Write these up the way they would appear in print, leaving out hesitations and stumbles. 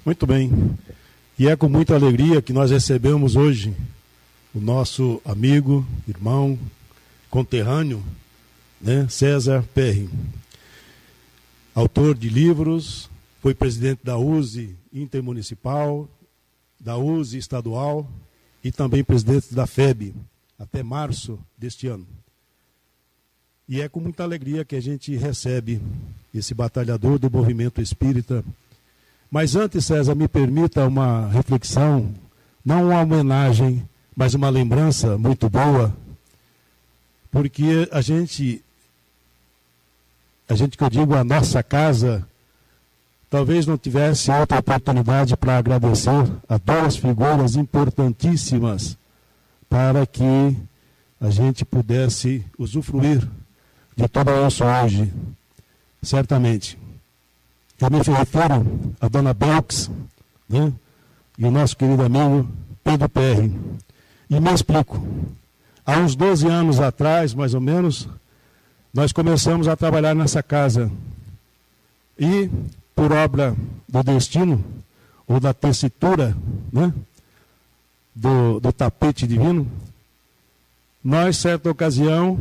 Muito bem. E é com muita alegria que nós recebemos hoje o nosso amigo, irmão, conterrâneo, né, César Perry. Autor de livros, foi presidente da USE intermunicipal, da USE estadual e também presidente da FEB, até março deste ano. E é com muita alegria que a gente recebe esse batalhador do movimento espírita. Mas antes, César, me permita uma reflexão, não uma homenagem, mas uma lembrança muito boa, porque a gente que eu digo, a nossa casa, talvez não tivesse outra oportunidade para agradecer a duas figuras importantíssimas para que a gente pudesse usufruir de tudo isso hoje, certamente. Eu me refiro a Dona Belks, né, e o nosso querido amigo Pedro Perry. E me explico. Há uns 12 anos atrás, mais ou menos, nós começamos a trabalhar nessa casa. E, por obra do destino, ou da tessitura, né, do tapete divino, nós, certa ocasião,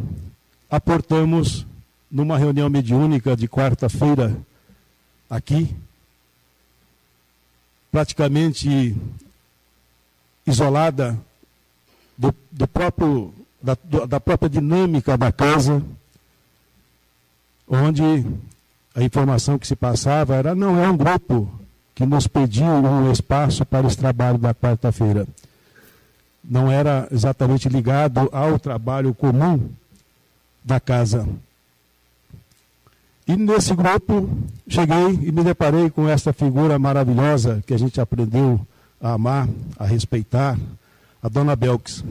aportamos numa reunião mediúnica de quarta-feira aqui, praticamente isolada da própria dinâmica da casa, onde a informação que se passava era: não é um grupo que nos pediu um espaço para esse trabalho da quarta-feira. Não era exatamente ligado ao trabalho comum da casa. E nesse grupo, cheguei e me deparei com essa figura maravilhosa que a gente aprendeu a amar, a respeitar, a Dona Belks.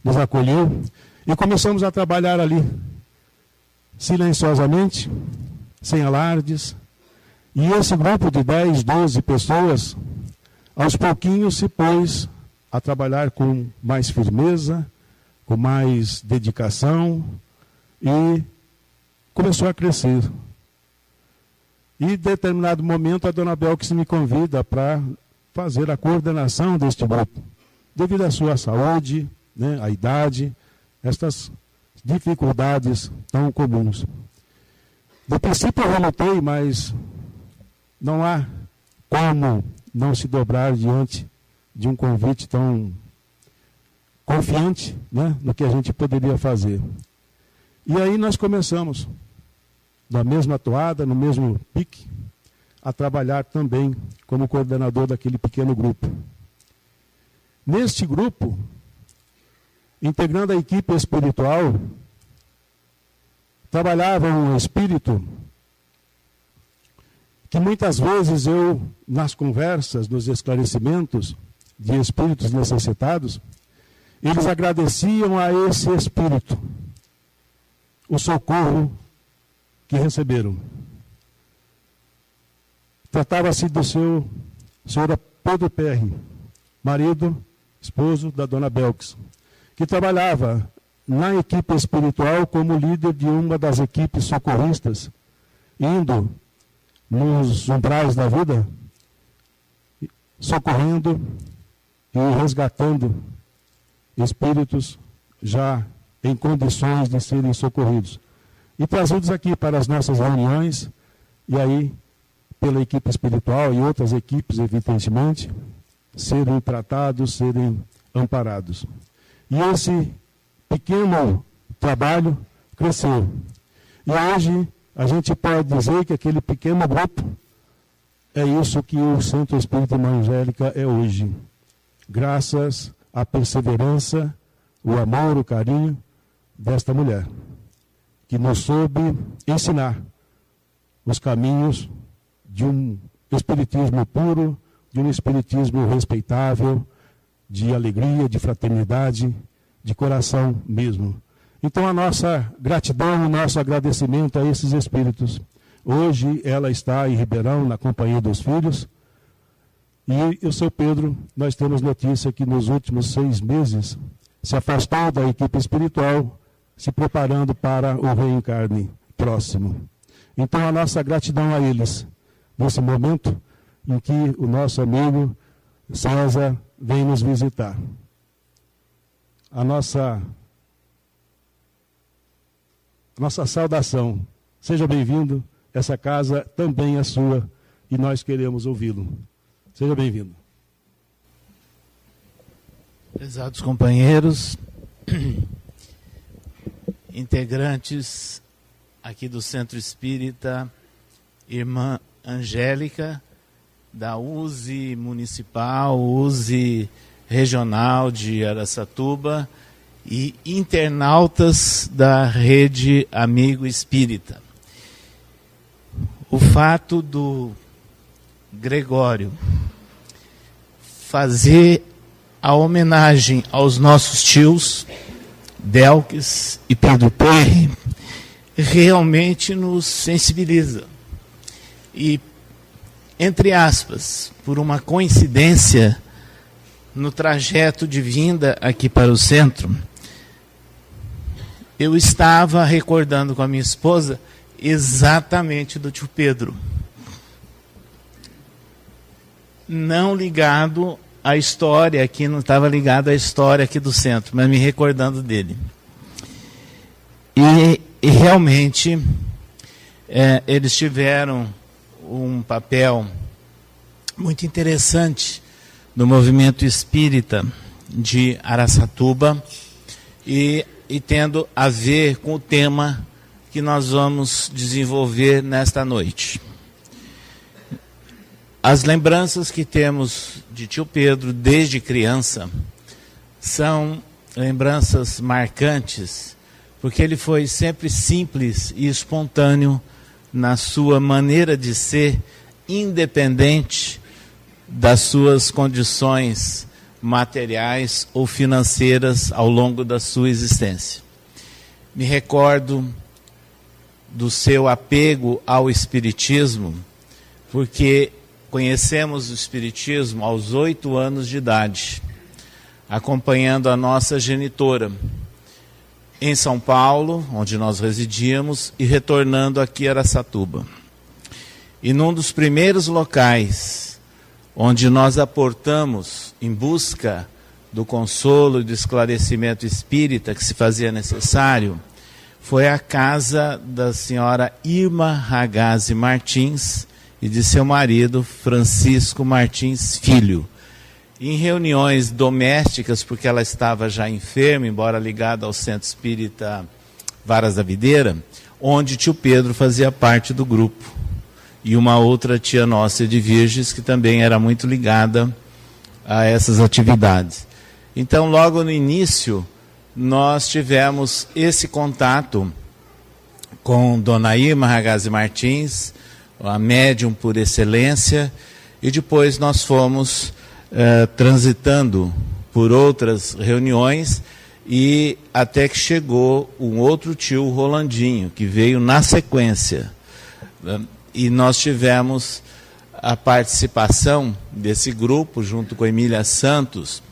Nos acolheu e começamos a trabalhar ali, silenciosamente, sem alardes. E esse grupo de 10, 12 pessoas, aos pouquinhos se pôs a trabalhar com mais firmeza, com mais dedicação e começou a crescer. E em determinado momento a Dona Belks me convida para fazer a coordenação deste grupo, devido à sua saúde, né, à idade, estas dificuldades tão comuns. De princípio eu relutei, mas não há como não se dobrar diante de um convite tão confiante, né, no que a gente poderia fazer. E aí nós começamos, na mesma toada, no mesmo pique, a trabalhar também como coordenador daquele pequeno grupo. Neste grupo, integrando a equipe espiritual, trabalhava um espírito que muitas vezes eu, nas conversas, nos esclarecimentos de espíritos necessitados, eles agradeciam a esse espírito o socorro que receberam. Tratava-se do senhor Pedro Perry, marido, esposo da Dona Belks, que trabalhava na equipe espiritual como líder de uma das equipes socorristas, indo nos umbrais da vida, socorrendo e resgatando espíritos já em condições de serem socorridos. E trazidos aqui para as nossas reuniões, e aí, pela equipe espiritual e outras equipes, evidentemente, serem tratados, serem amparados. E esse pequeno trabalho cresceu. E hoje a gente pode dizer que aquele pequeno grupo é isso que o Centro Espírita Irmã Angélica é hoje. Graças à perseverança, o amor, o carinho desta mulher, que nos soube ensinar os caminhos de um espiritismo puro, de um espiritismo respeitável, de alegria, de fraternidade, de coração mesmo. Então a nossa gratidão, o nosso agradecimento a esses espíritos. Hoje ela está em Ribeirão, na companhia dos filhos, e o seu Pedro, nós temos notícia que nos últimos 6 meses se afastou da equipe espiritual, se preparando para o reencarne próximo. Então a nossa gratidão a eles, nesse momento, em que o nosso amigo César vem nos visitar. A nossa saudação. Seja bem-vindo, essa casa também é sua e nós queremos ouvi-lo. Seja bem-vindo. Prezados companheiros, integrantes aqui do Centro Espírita, irmã Angélica, da USE Municipal, USE Regional de Araçatuba e internautas da Rede Amigo Espírita. O fato do Gregório fazer a homenagem aos nossos tios, Delques e Pedro Perry, realmente nos sensibiliza. E, entre aspas, por uma coincidência, no trajeto de vinda aqui para o centro, eu estava recordando com a minha esposa exatamente do tio Pedro. Não ligado à história aqui, não estava ligado à história aqui do centro, mas me recordando dele. E realmente, eles tiveram um papel muito interessante no movimento espírita de Araçatuba e tendo a ver com o tema que nós vamos desenvolver nesta noite. As lembranças que temos de tio Pedro desde criança são lembranças marcantes, porque ele foi sempre simples e espontâneo na sua maneira de ser, independente das suas condições materiais ou financeiras ao longo da sua existência. Me recordo do seu apego ao Espiritismo, porque conhecemos o Espiritismo aos 8 anos de idade, acompanhando a nossa genitora em São Paulo, onde nós residíamos, e retornando aqui a Araçatuba. E num dos primeiros locais onde nós aportamos em busca do consolo e do esclarecimento espírita que se fazia necessário, foi a casa da senhora Irma Ragazzi Martins e de seu marido Francisco Martins Filho. Em reuniões domésticas, porque ela estava já enferma, embora ligada ao Centro Espírita Varas da Videira, onde tio Pedro fazia parte do grupo. E uma outra tia nossa de Virges, que também era muito ligada a essas atividades. Então, logo no início, nós tivemos esse contato com Dona Irma Ragazzi Martins, a médium por excelência, e depois nós fomos transitando por outras reuniões, e até que chegou um outro tio, Rolandinho, que veio na sequência. E nós tivemos a participação desse grupo, junto com Emília Santos,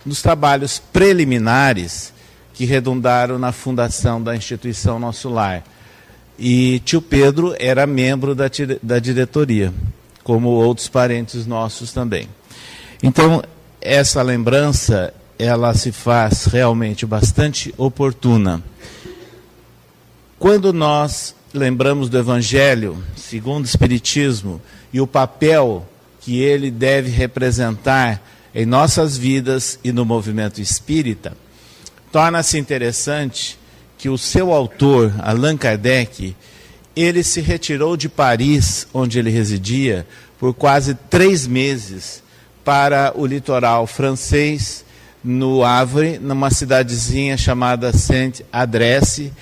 nos trabalhos preliminares que redundaram na fundação da instituição Nosso Lar. E tio Pedro era membro da diretoria, como outros parentes nossos também. Então, essa lembrança, ela se faz realmente bastante oportuna. Quando nós lembramos do Evangelho segundo o Espiritismo e o papel que ele deve representar em nossas vidas e no movimento espírita, torna-se interessante que o seu autor, Allan Kardec, ele se retirou de Paris, onde ele residia, por quase 3 meses, para o litoral francês, no Havre, numa cidadezinha chamada Saint-Adresse,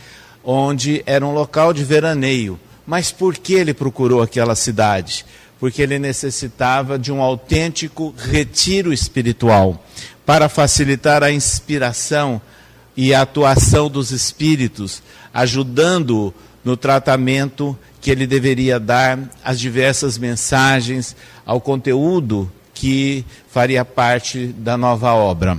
onde era um local de veraneio. Mas por que ele procurou aquela cidade? Porque ele necessitava de um autêntico retiro espiritual, para facilitar a inspiração e a atuação dos espíritos, ajudando-o no tratamento que ele deveria dar às diversas mensagens, ao conteúdo que faria parte da nova obra.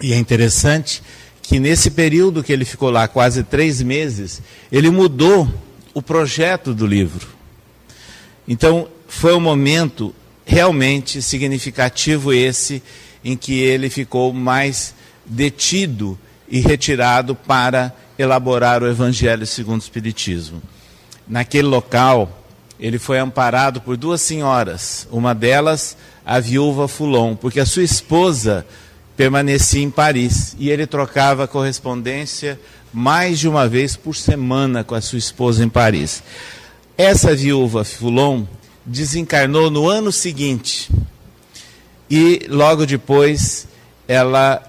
E é interessante que nesse período que ele ficou lá, quase 3 meses, ele mudou o projeto do livro. Então, foi um momento realmente significativo esse, em que ele ficou mais detido e retirado para elaborar o Evangelho segundo o Espiritismo. Naquele local, ele foi amparado por duas senhoras, uma delas a viúva Foulon, porque a sua esposa permanecia em Paris, e ele trocava correspondência mais de uma vez por semana com a sua esposa em Paris. Essa viúva Foulon desencarnou no ano seguinte, e logo depois ela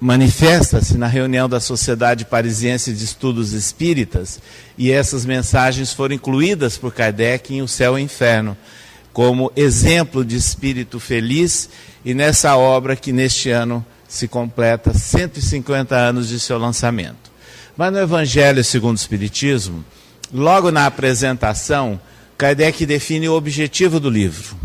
manifesta-se na reunião da Sociedade Parisiense de Estudos Espíritas, e essas mensagens foram incluídas por Kardec em O Céu e o Inferno, como exemplo de espírito feliz, e nessa obra que neste ano se completa 150 anos de seu lançamento. Mas no Evangelho segundo o Espiritismo, logo na apresentação, Kardec define o objetivo do livro,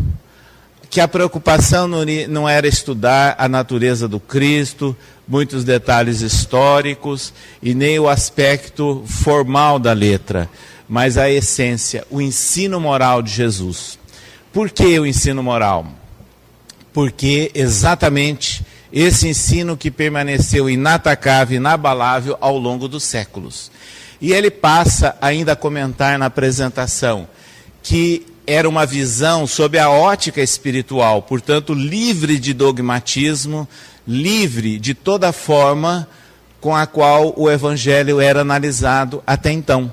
que a preocupação não era estudar a natureza do Cristo, muitos detalhes históricos e nem o aspecto formal da letra, mas a essência, o ensino moral de Jesus. Por que o ensino moral? Porque exatamente esse ensino que permaneceu inatacável, inabalável ao longo dos séculos. E ele passa ainda a comentar na apresentação que era uma visão sob a ótica espiritual, portanto, livre de dogmatismo, livre de toda forma com a qual o Evangelho era analisado até então.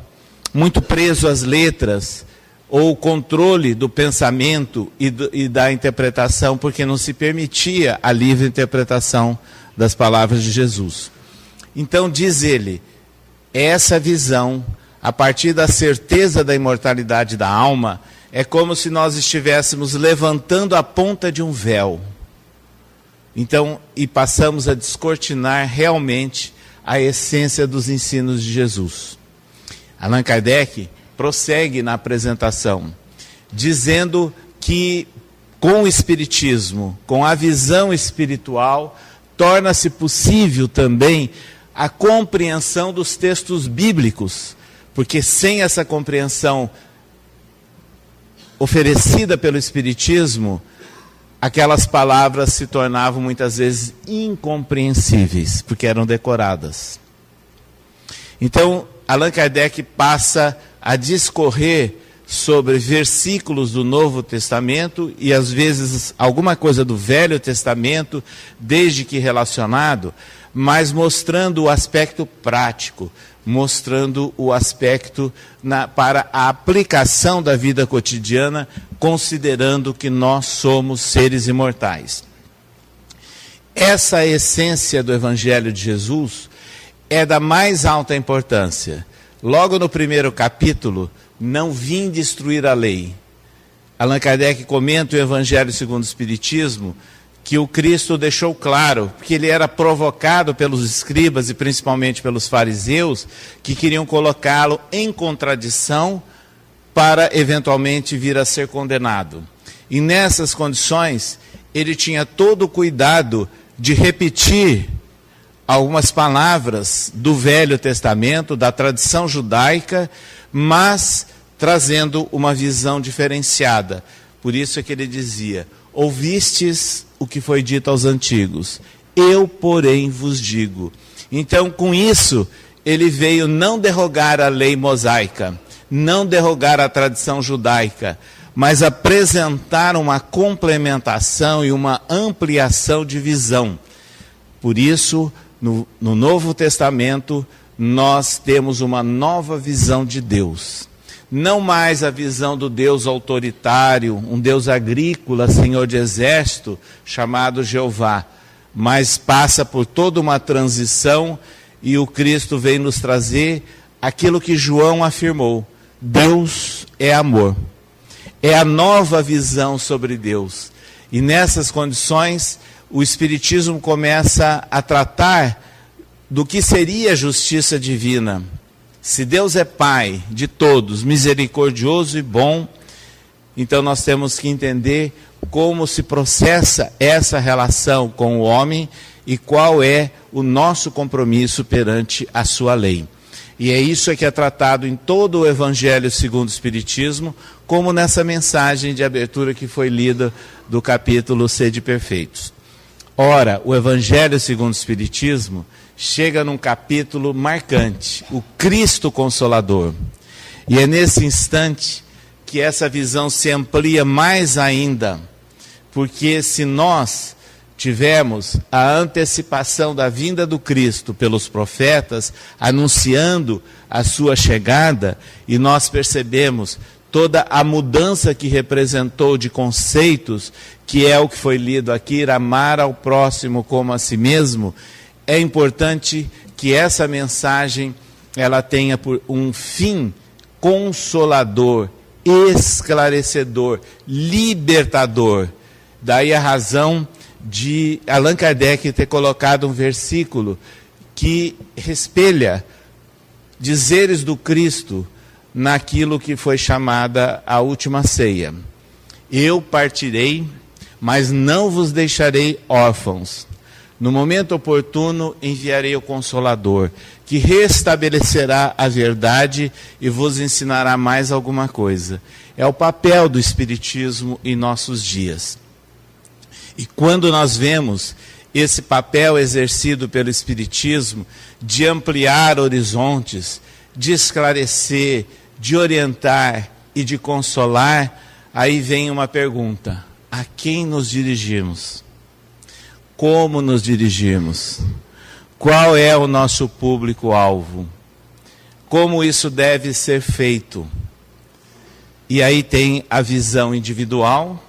Muito preso às letras, ou o controle do pensamento e da interpretação, porque não se permitia a livre interpretação das palavras de Jesus. Então, diz ele, essa visão, a partir da certeza da imortalidade da alma, é como se nós estivéssemos levantando a ponta de um véu. Então, e passamos a descortinar realmente a essência dos ensinos de Jesus. Allan Kardec prossegue na apresentação, dizendo que com o Espiritismo, com a visão espiritual, torna-se possível também a compreensão dos textos bíblicos, porque sem essa compreensão oferecida pelo Espiritismo, aquelas palavras se tornavam muitas vezes incompreensíveis, porque eram decoradas. Então, Allan Kardec passa a discorrer sobre versículos do Novo Testamento e às vezes alguma coisa do Velho Testamento, desde que relacionado, mas mostrando o aspecto prático, mostrando o aspecto para a aplicação da vida cotidiana, considerando que nós somos seres imortais. Essa essência do Evangelho de Jesus é da mais alta importância. Logo no primeiro capítulo, não vim destruir a lei. Allan Kardec comenta o Evangelho segundo o Espiritismo, que o Cristo deixou claro, porque ele era provocado pelos escribas e principalmente pelos fariseus, que queriam colocá-lo em contradição para eventualmente vir a ser condenado. E nessas condições, ele tinha todo o cuidado de repetir algumas palavras do Velho Testamento, da tradição judaica, mas trazendo uma visão diferenciada. Por isso é que ele dizia, ouvistes o que foi dito aos antigos, eu, porém, vos digo. Então, com isso, ele veio não derrogar a lei mosaica, não derrogar a tradição judaica, mas apresentar uma complementação e uma ampliação de visão. Por isso, no Novo Testamento, nós temos uma nova visão de Deus. Não mais a visão do Deus autoritário, um Deus agrícola, Senhor de exército, chamado Jeová, mas passa por toda uma transição e o Cristo vem nos trazer aquilo que João afirmou: Deus é amor. É a nova visão sobre Deus. E nessas condições, o Espiritismo começa a tratar do que seria a justiça divina. Se Deus é Pai de todos, misericordioso e bom, então nós temos que entender como se processa essa relação com o homem e qual é o nosso compromisso perante a sua lei. E é isso que é tratado em todo o Evangelho segundo o Espiritismo, como nessa mensagem de abertura que foi lida do capítulo Sede Perfeitos. Ora, o Evangelho segundo o Espiritismo chega num capítulo marcante, o Cristo Consolador. E é nesse instante que essa visão se amplia mais ainda, porque se nós tivemos a antecipação da vinda do Cristo pelos profetas, anunciando a sua chegada, e nós percebemos toda a mudança que representou de conceitos, que é o que foi lido aqui, amar ao próximo como a si mesmo, é importante que essa mensagem ela tenha por um fim consolador, esclarecedor, libertador. Daí a razão de Allan Kardec ter colocado um versículo que espelha dizeres do Cristo naquilo que foi chamada a última ceia. Eu partirei, mas não vos deixarei órfãos. No momento oportuno enviarei o Consolador, que restabelecerá a verdade e vos ensinará mais alguma coisa. É o papel do Espiritismo em nossos dias. E quando nós vemos esse papel exercido pelo Espiritismo de ampliar horizontes, de esclarecer, de orientar e de consolar, aí vem uma pergunta: a quem nos dirigimos? Como nos dirigimos? Qual é o nosso público-alvo? Como isso deve ser feito? E aí tem a visão individual,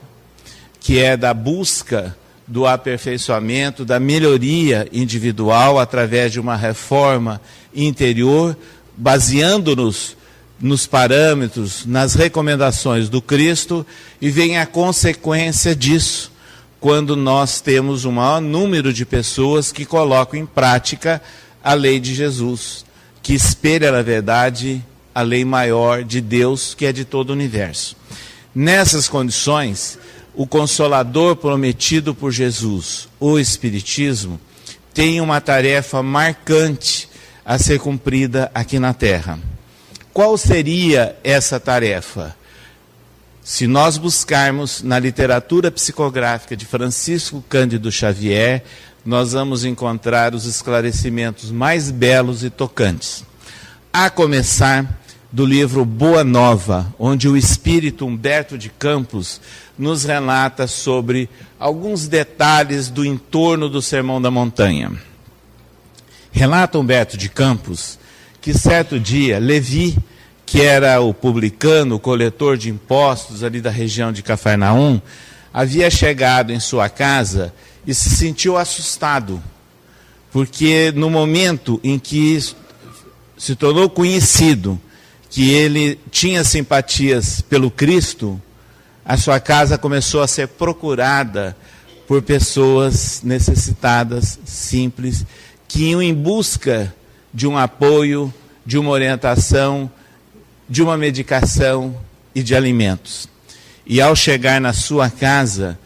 que é da busca do aperfeiçoamento, da melhoria individual através de uma reforma interior, baseando-nos nos parâmetros, nas recomendações do Cristo, e vem a consequência disso, quando nós temos um maior número de pessoas que colocam em prática a lei de Jesus, que espelha, na verdade, a lei maior de Deus, que é de todo o universo. Nessas condições, o Consolador prometido por Jesus, o Espiritismo, tem uma tarefa marcante a ser cumprida aqui na Terra. Qual seria essa tarefa? Se nós buscarmos na literatura psicográfica de Francisco Cândido Xavier, nós vamos encontrar os esclarecimentos mais belos e tocantes. A começar do livro Boa Nova, onde o espírito Humberto de Campos nos relata sobre alguns detalhes do entorno do Sermão da Montanha. Relata Humberto de Campos que certo dia Levi, que era o publicano, o coletor de impostos ali da região de Cafarnaum, havia chegado em sua casa e se sentiu assustado, porque no momento em que se tornou conhecido que ele tinha simpatias pelo Cristo, a sua casa começou a ser procurada por pessoas necessitadas, simples, que iam em busca de um apoio, de uma orientação, de uma medicação e de alimentos. E ao chegar na sua casa,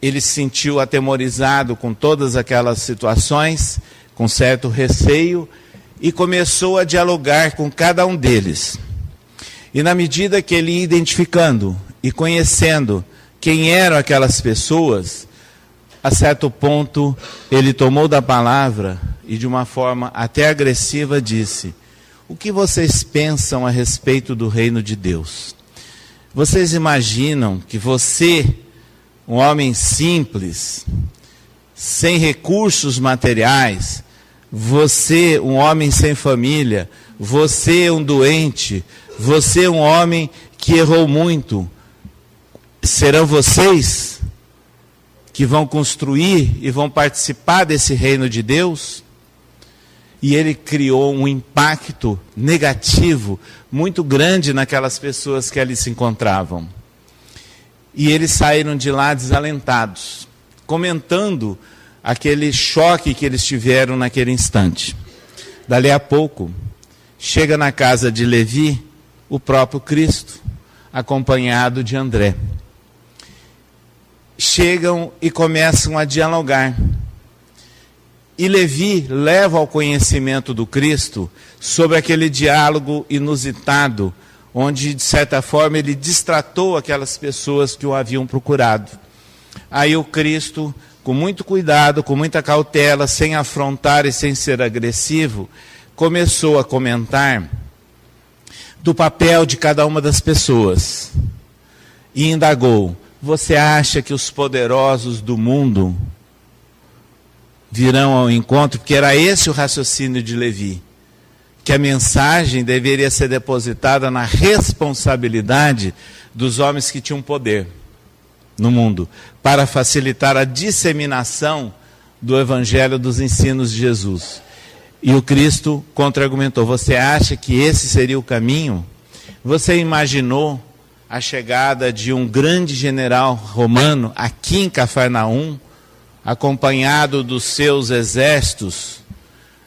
ele se sentiu atemorizado com todas aquelas situações, com certo receio, e começou a dialogar com cada um deles. E na medida que ele ia identificando e conhecendo quem eram aquelas pessoas, a certo ponto ele tomou da palavra e de uma forma até agressiva disse: o que vocês pensam a respeito do reino de Deus? Vocês imaginam que você, um homem simples, sem recursos materiais, você, um homem sem família, você, um doente, você, um homem que errou muito, serão vocês que vão construir e vão participar desse reino de Deus? E ele criou um impacto negativo muito grande naquelas pessoas que ali se encontravam. E eles saíram de lá desalentados, comentando aquele choque que eles tiveram naquele instante. Dali a pouco, chega na casa de Levi o próprio Cristo, acompanhado de André. Chegam e começam a dialogar. E Levi leva ao conhecimento do Cristo sobre aquele diálogo inusitado, onde, de certa forma, ele distratou aquelas pessoas que o haviam procurado. Aí o Cristo, com muito cuidado, com muita cautela, sem afrontar e sem ser agressivo, começou a comentar do papel de cada uma das pessoas. E indagou: você acha que os poderosos do mundo virão ao encontro? Porque era esse o raciocínio de Levi, que a mensagem deveria ser depositada na responsabilidade dos homens que tinham poder no mundo, para facilitar a disseminação do evangelho, dos ensinos de Jesus. E o Cristo contra-argumentou: você acha que esse seria o caminho? Você imaginou a chegada de um grande general romano aqui em Cafarnaum, acompanhado dos seus exércitos,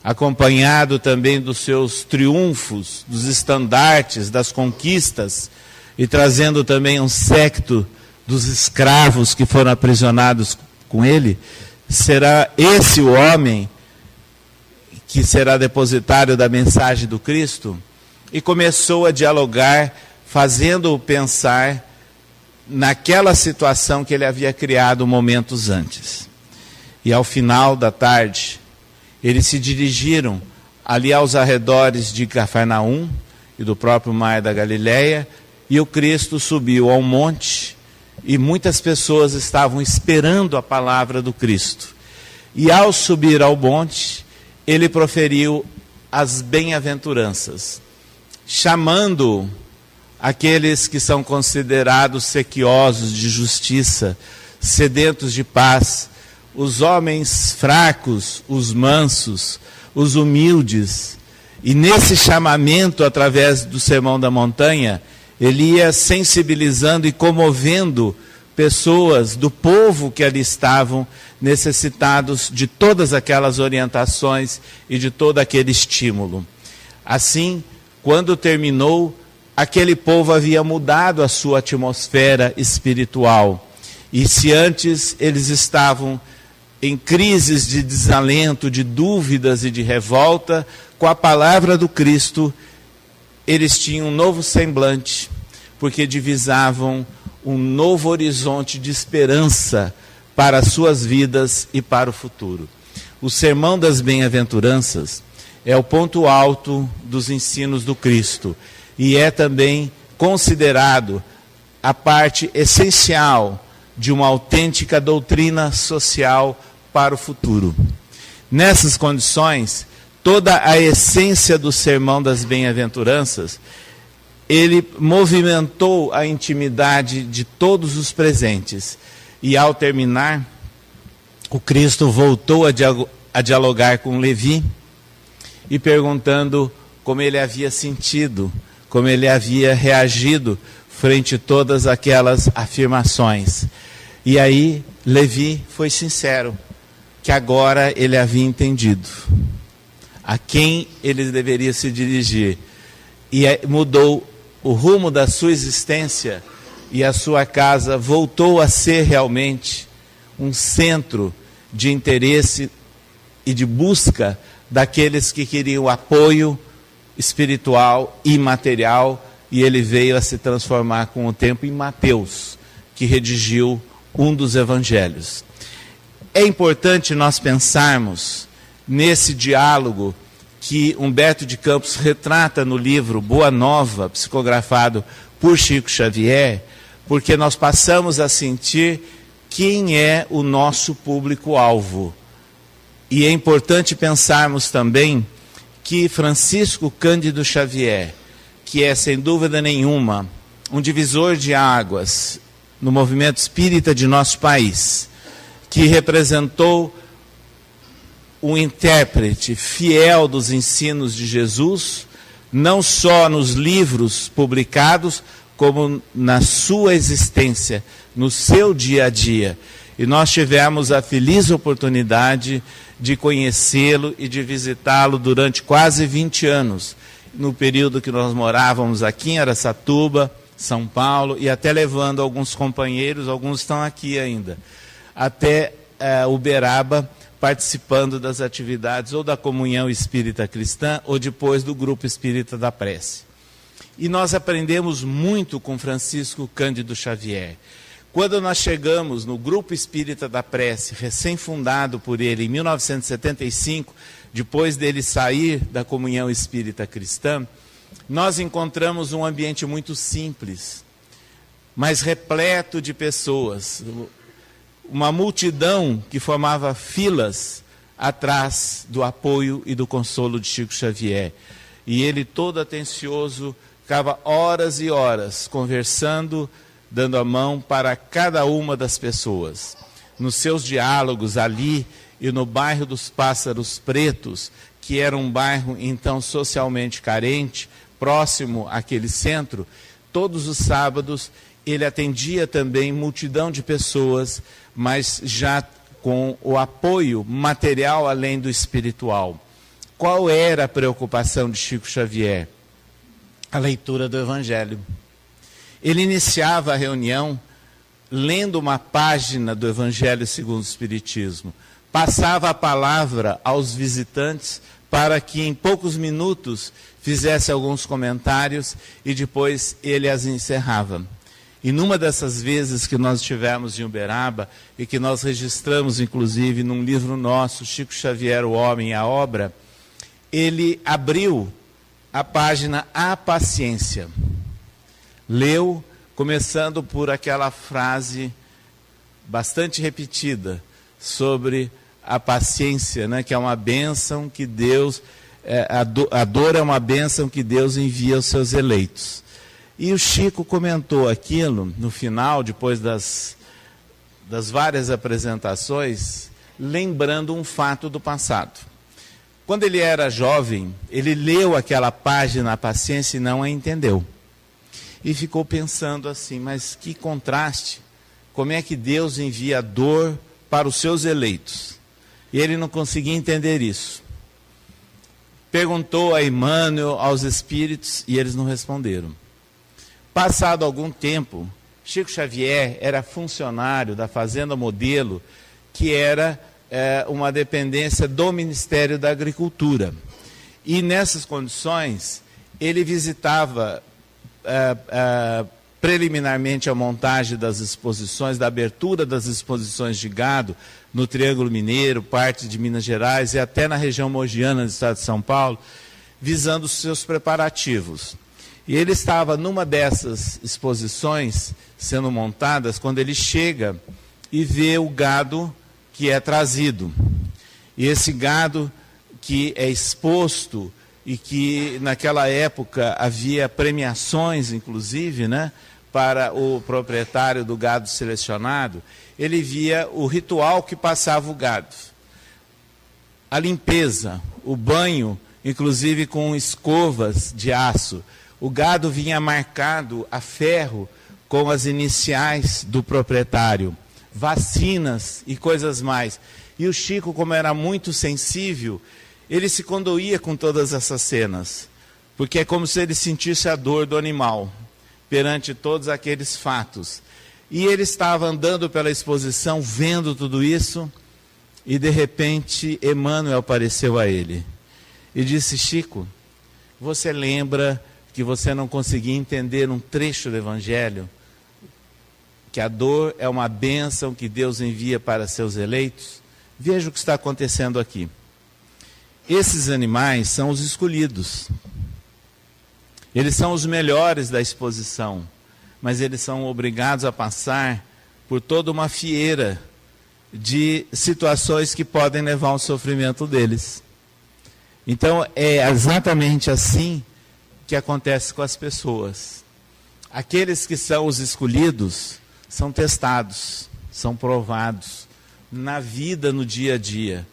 acompanhado também dos seus triunfos, dos estandartes, das conquistas, e trazendo também um séquito dos escravos que foram aprisionados com ele? Será esse o homem que será depositário da mensagem do Cristo? E começou a dialogar, fazendo-o pensar naquela situação que ele havia criado momentos antes. E ao final da tarde, eles se dirigiram ali aos arredores de Cafarnaum e do próprio Mar da Galileia, e o Cristo subiu ao monte, e muitas pessoas estavam esperando a palavra do Cristo. E ao subir ao monte, ele proferiu as bem-aventuranças, chamando aqueles que são considerados sequiosos de justiça, sedentos de paz, os homens fracos, os mansos, os humildes. E nesse chamamento, através do Sermão da Montanha, ele ia sensibilizando e comovendo pessoas do povo que ali estavam, necessitados de todas aquelas orientações e de todo aquele estímulo. Assim, quando terminou, aquele povo havia mudado a sua atmosfera espiritual. E se antes eles estavam em crises de desalento, de dúvidas e de revolta, com a palavra do Cristo, eles tinham um novo semblante, porque divisavam um novo horizonte de esperança para as suas vidas e para o futuro. O Sermão das Bem-aventuranças é o ponto alto dos ensinos do Cristo e é também considerado a parte essencial de uma autêntica doutrina social para o futuro. Nessas condições, toda a essência do Sermão das Bem-aventuranças, ele movimentou a intimidade de todos os presentes. E ao terminar, o Cristo voltou a dialogar com Levi e perguntando como ele havia sentido, como ele havia reagido frente a todas aquelas afirmações. E aí Levi foi sincero, que agora ele havia entendido a quem ele deveria se dirigir. E mudou o rumo da sua existência, e a sua casa voltou a ser realmente um centro de interesse e de busca daqueles que queriam apoio espiritual e material, e ele veio a se transformar com o tempo em Mateus, que redigiu um dos evangelhos. É importante nós pensarmos nesse diálogo que Humberto de Campos retrata no livro Boa Nova, psicografado por Chico Xavier, porque nós passamos a sentir quem é o nosso público-alvo. E é importante pensarmos também que Francisco Cândido Xavier, que é sem dúvida nenhuma um divisor de águas no movimento espírita de nosso país, que representou um intérprete fiel dos ensinos de Jesus, não só nos livros publicados, como na sua existência, no seu dia a dia. E nós tivemos a feliz oportunidade de conhecê-lo e de visitá-lo durante quase 20 anos, no período que nós morávamos aqui em Araçatuba, São Paulo, e até levando alguns companheiros, alguns estão aqui ainda, até Uberaba, participando das atividades ou da comunhão espírita cristã ou depois do grupo espírita da prece. E nós aprendemos muito com Francisco Cândido Xavier. Quando nós chegamos no grupo espírita da prece, recém-fundado por ele em 1975, depois dele sair da comunhão espírita cristã, nós encontramos um ambiente muito simples, mas repleto de pessoas. Uma multidão que formava filas atrás do apoio e do consolo de Chico Xavier. E ele, todo atencioso, ficava horas e horas conversando, dando a mão para cada uma das pessoas. Nos seus diálogos ali e no bairro dos Pássaros Pretos, que era um bairro então socialmente carente, próximo àquele centro, todos os sábados ele atendia também multidão de pessoas, mas já com o apoio material além do espiritual. Qual era a preocupação de Chico Xavier? A leitura do Evangelho. Ele iniciava a reunião lendo uma página do Evangelho segundo o Espiritismo. Passava a palavra aos visitantes para que em poucos minutos fizesse alguns comentários e depois ele as encerrava. E numa dessas vezes que nós estivemos em Uberaba e que nós registramos inclusive num livro nosso, Chico Xavier, o Homem e a Obra, ele abriu a página A Paciência. Leu, começando por aquela frase bastante repetida sobre a paciência, né, que é uma bênção que Deus, a dor é uma bênção que Deus envia aos seus eleitos. E o Chico comentou aquilo no final, depois das várias apresentações, lembrando um fato do passado. Quando ele era jovem, ele leu aquela página, a paciência, e não a entendeu. E ficou pensando assim, mas que contraste, como é que Deus envia dor para os seus eleitos? E ele não conseguia entender isso. Perguntou a Emmanuel, aos espíritos, e eles não responderam. Passado algum tempo, Chico Xavier era funcionário da Fazenda Modelo, que era uma dependência do Ministério da Agricultura. E nessas condições, ele visitava preliminarmente a montagem das exposições, da abertura das exposições de gado no Triângulo Mineiro, parte de Minas Gerais e até na região mogiana do estado de São Paulo, visando os seus preparativos. E ele estava numa dessas exposições sendo montadas quando ele chega e vê o gado que é trazido. E esse gado que é exposto e que naquela época havia premiações, inclusive, né, para o proprietário do gado selecionado, ele via o ritual que passava o gado. A limpeza, o banho, inclusive com escovas de aço. O gado vinha marcado a ferro com as iniciais do proprietário, vacinas e coisas mais. E o Chico, como era muito sensível, ele se condoía com todas essas cenas, porque é como se ele sentisse a dor do animal perante todos aqueles fatos. E ele estava andando pela exposição, vendo tudo isso, e de repente Emmanuel apareceu a ele e disse: Chico, você lembra que você não conseguia entender um trecho do Evangelho? Que a dor é uma bênção que Deus envia para seus eleitos? Veja o que está acontecendo aqui. Esses animais são os escolhidos. Eles são os melhores da exposição, mas eles são obrigados a passar por toda uma fieira de situações que podem levar ao sofrimento deles. Então, é exatamente assim que acontece com as pessoas. Aqueles que são os escolhidos são testados, são provados na vida, no dia a dia.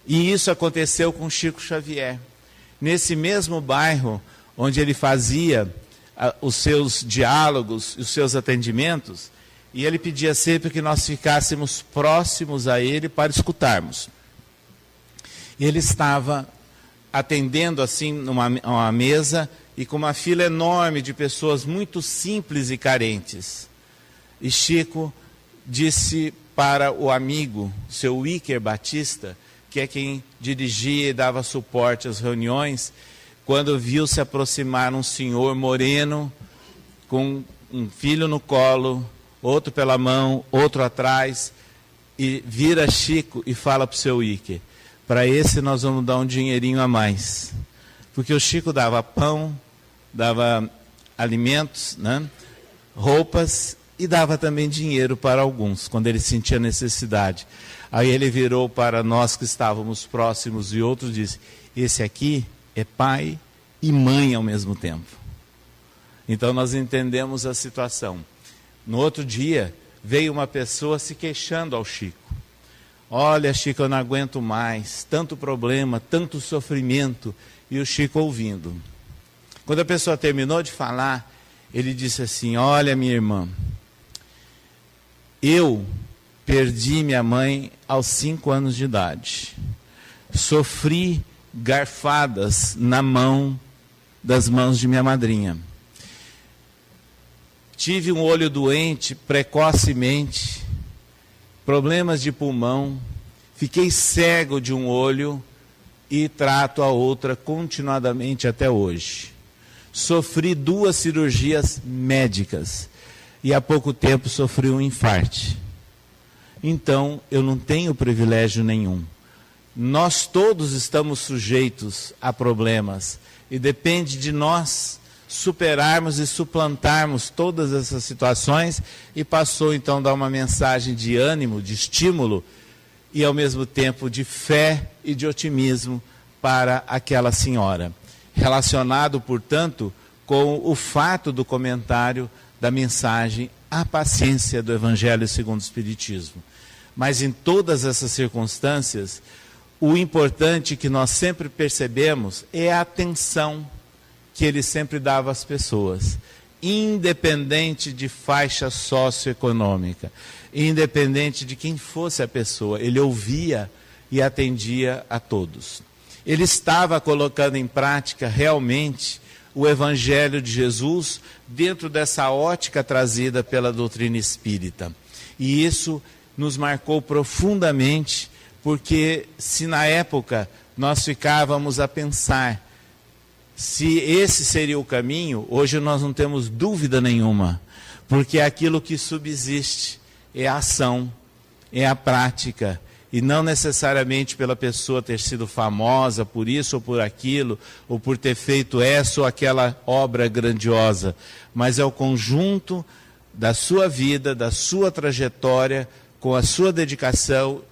E isso aconteceu com Chico Xavier. Nesse mesmo bairro onde ele fazia os seus diálogos, os seus atendimentos, e ele pedia sempre que nós ficássemos próximos a ele para escutarmos. Ele estava atendendo assim numa mesa e com uma fila enorme de pessoas muito simples e carentes. E Chico disse para o amigo, seu Iker Batista, que é quem dirigia e dava suporte às reuniões, quando viu se aproximar um senhor moreno, com um filho no colo, outro pela mão, outro atrás, e vira Chico e fala para o seu Iker: para esse nós vamos dar um dinheirinho a mais. Porque o Chico dava pão, dava alimentos, né, roupas, e dava também dinheiro para alguns, quando ele sentia necessidade. Aí ele virou para nós que estávamos próximos e outros e disse: esse aqui é pai e mãe ao mesmo tempo. Então nós entendemos a situação. No outro dia, veio uma pessoa se queixando ao Chico: olha, Chico, eu não aguento mais, tanto problema, tanto sofrimento. E o Chico ouvindo. Quando a pessoa terminou de falar, ele disse assim: olha, minha irmã, eu perdi minha mãe aos 5 anos de idade. Sofri garfadas das mãos de minha madrinha. Tive um olho doente precocemente, problemas de pulmão, fiquei cego de um olho e trato a outra continuadamente até hoje. Sofri 2 cirurgias médicas e há pouco tempo sofri um infarte. Então, eu não tenho privilégio nenhum. Nós todos estamos sujeitos a problemas e depende de nós superarmos e suplantarmos todas essas situações. E passou então a dar uma mensagem de ânimo, de estímulo e ao mesmo tempo de fé e de otimismo para aquela senhora. Relacionado, portanto, com o fato do comentário da mensagem A Paciência do Evangelho segundo o Espiritismo. Mas em todas essas circunstâncias, o importante que nós sempre percebemos é a atenção que ele sempre dava às pessoas, independente de faixa socioeconômica, independente de quem fosse a pessoa, ele ouvia e atendia a todos. Ele estava colocando em prática realmente o Evangelho de Jesus dentro dessa ótica trazida pela doutrina espírita. E isso nos marcou profundamente, porque se na época nós ficávamos a pensar se esse seria o caminho, hoje nós não temos dúvida nenhuma, porque aquilo que subsiste é a ação, é a prática, e não necessariamente pela pessoa ter sido famosa por isso ou por aquilo, ou por ter feito essa ou aquela obra grandiosa, mas é o conjunto da sua vida, da sua trajetória, com a sua dedicação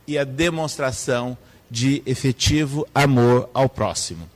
e a demonstração de efetivo amor ao próximo.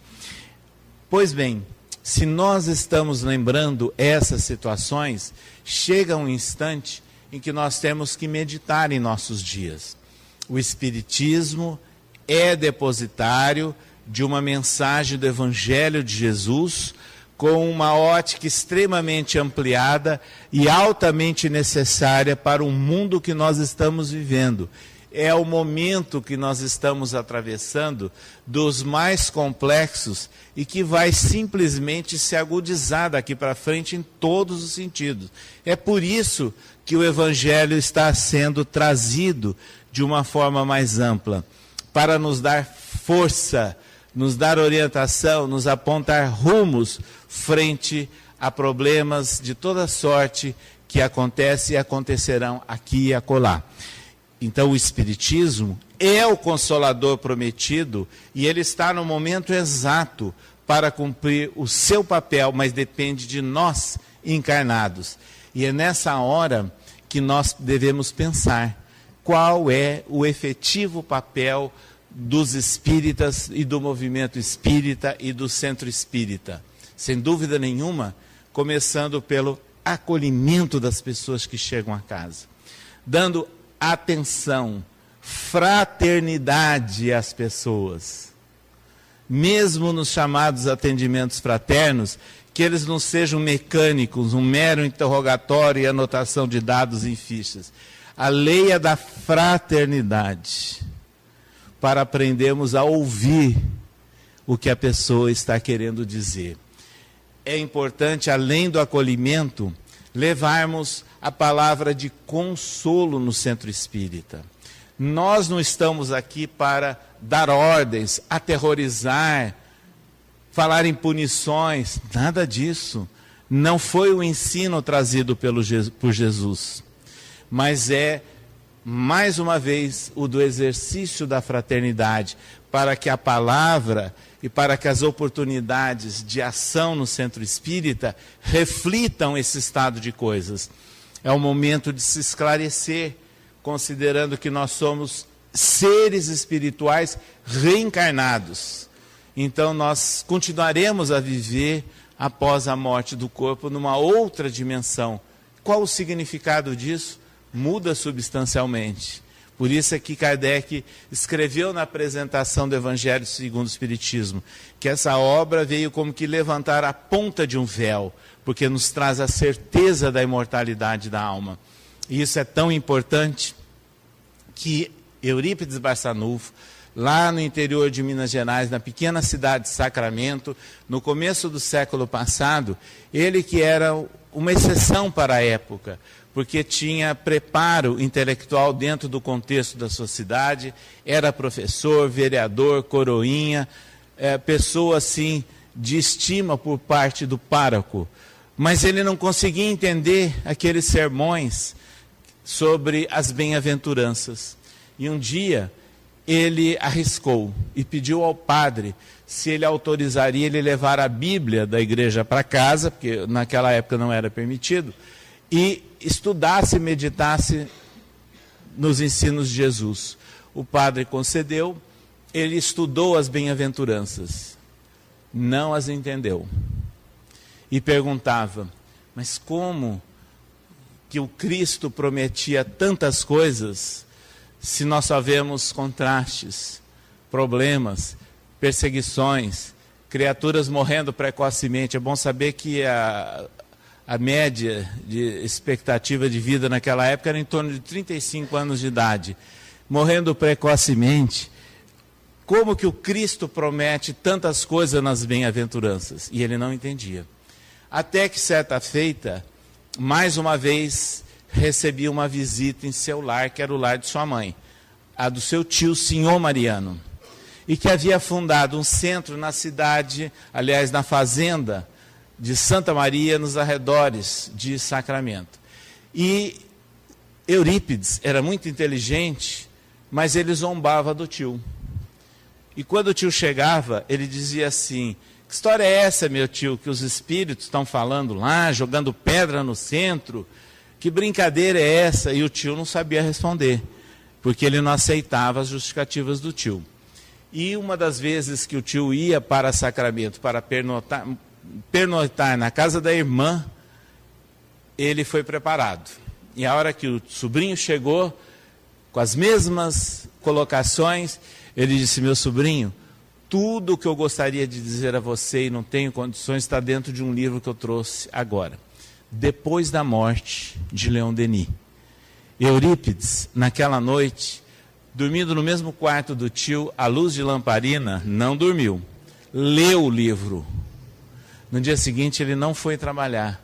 Pois bem, se nós estamos lembrando essas situações, chega um instante em que nós temos que meditar em nossos dias. O Espiritismo é depositário de uma mensagem do Evangelho de Jesus, com uma ótica extremamente ampliada e altamente necessária para o mundo que nós estamos vivendo. É o momento que nós estamos atravessando dos mais complexos e que vai simplesmente se agudizar daqui para frente em todos os sentidos. É por isso que o Evangelho está sendo trazido de uma forma mais ampla, para nos dar força, nos dar orientação, nos apontar rumos frente a problemas de toda sorte que acontecem e acontecerão aqui e acolá. Então o Espiritismo é o Consolador prometido e ele está no momento exato para cumprir o seu papel, mas depende de nós encarnados. E é nessa hora que nós devemos pensar qual é o efetivo papel dos espíritas e do movimento espírita e do centro espírita. Sem dúvida nenhuma, começando pelo acolhimento das pessoas que chegam a casa, dando atenção, fraternidade às pessoas, mesmo nos chamados atendimentos fraternos, que eles não sejam mecânicos, um mero interrogatório e anotação de dados em fichas. A lei é da fraternidade, para aprendermos a ouvir o que a pessoa está querendo dizer. É importante, além do acolhimento, levarmos a palavra de consolo no centro espírita. Nós não estamos aqui para dar ordens, aterrorizar, falar em punições, nada disso. Não foi o ensino trazido por Jesus, mas é, mais uma vez, o do exercício da fraternidade, para que a palavra e para que as oportunidades de ação no centro espírita reflitam esse estado de coisas. É o momento de se esclarecer, considerando que nós somos seres espirituais reencarnados. Então nós continuaremos a viver após a morte do corpo numa outra dimensão. Qual o significado disso? Muda substancialmente. Por isso é que Kardec escreveu na apresentação do Evangelho segundo o Espiritismo, que essa obra veio como que levantar a ponta de um véu, porque nos traz a certeza da imortalidade da alma. E isso é tão importante que Eurípides Barçanufo, lá no interior de Minas Gerais, na pequena cidade de Sacramento, no começo do século passado, ele que era uma exceção para a época, porque tinha preparo intelectual dentro do contexto da sua cidade, era professor, vereador, coroinha, pessoa assim de estima por parte do pároco, mas ele não conseguia entender aqueles sermões sobre as bem-aventuranças. E um dia ele arriscou e pediu ao padre se ele autorizaria ele levar a Bíblia da igreja para casa, porque naquela época não era permitido, e estudasse e meditasse nos ensinos de Jesus. O padre concedeu, ele estudou as bem-aventuranças, não as entendeu. E perguntava, mas como que o Cristo prometia tantas coisas, se nós só vemos contrastes, problemas, perseguições, criaturas morrendo precocemente? É bom saber que a média de expectativa de vida naquela época era em torno de 35 anos de idade, morrendo precocemente. Como que o Cristo promete tantas coisas nas bem-aventuranças? E ele não entendia. Até que certa feita, mais uma vez, recebi uma visita em seu lar, que era o lar de sua mãe, a do seu tio, senhor Mariano, e que havia fundado um centro na cidade, aliás, na fazenda de Santa Maria, nos arredores de Sacramento. E Eurípides era muito inteligente, mas ele zombava do tio. E quando o tio chegava, ele dizia assim, que história é essa, meu tio, que os espíritos estão falando lá, jogando pedra no centro? Que brincadeira é essa? E o tio não sabia responder, porque ele não aceitava as justificativas do tio. E uma das vezes que o tio ia para Sacramento para pernoitar na casa da irmã, ele foi preparado. E a hora que o sobrinho chegou, com as mesmas colocações, ele disse, meu sobrinho, tudo o que eu gostaria de dizer a você e não tenho condições está dentro de um livro que eu trouxe agora. Depois da morte de Leon Denis. Eurípides, naquela noite, dormindo no mesmo quarto do tio, à luz de lamparina, não dormiu. Leu o livro. No dia seguinte ele não foi trabalhar.